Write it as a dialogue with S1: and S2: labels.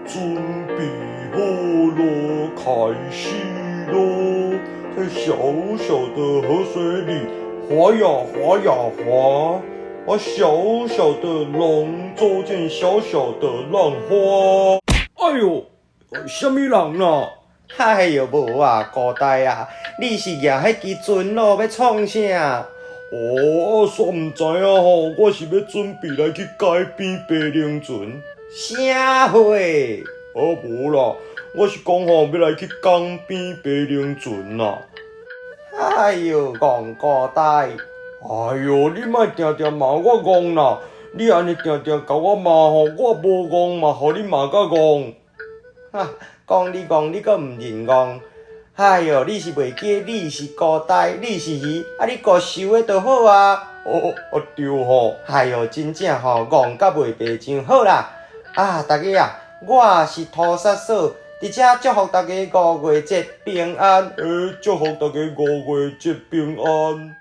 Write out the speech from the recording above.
S1: 准备好了，开始咯！在小小的河水里划呀划呀划，把小小的龙做成小小的浪花。哎呦，什么人啦？
S2: 哎哟，无啊，古代啊，你是举迄支船咯，要创啥？
S1: 哦，煞毋知影吼，我是要准备来去海边爬龙船。
S2: 啥货？
S1: 哦，无啦，我是讲吼，要来去江边爬龙船啦。
S2: 哎哟，戆古代！
S1: 哎哟，你莫定定骂我戆啦！你安尼定定甲我骂吼，我无戆嘛，互你骂甲戆。
S2: 哈，讲你戆，你阁毋认戆。哎哟，你是袂记你是古代，你是鱼，啊你顾收的就好啊。
S1: 对吼。
S2: 哎哟，真正吼，戆甲袂白真好啦。啊，大家啊，我是屠杀嫂，伫遮祝福大家5月节平安。
S1: 祝福大家5月节平安。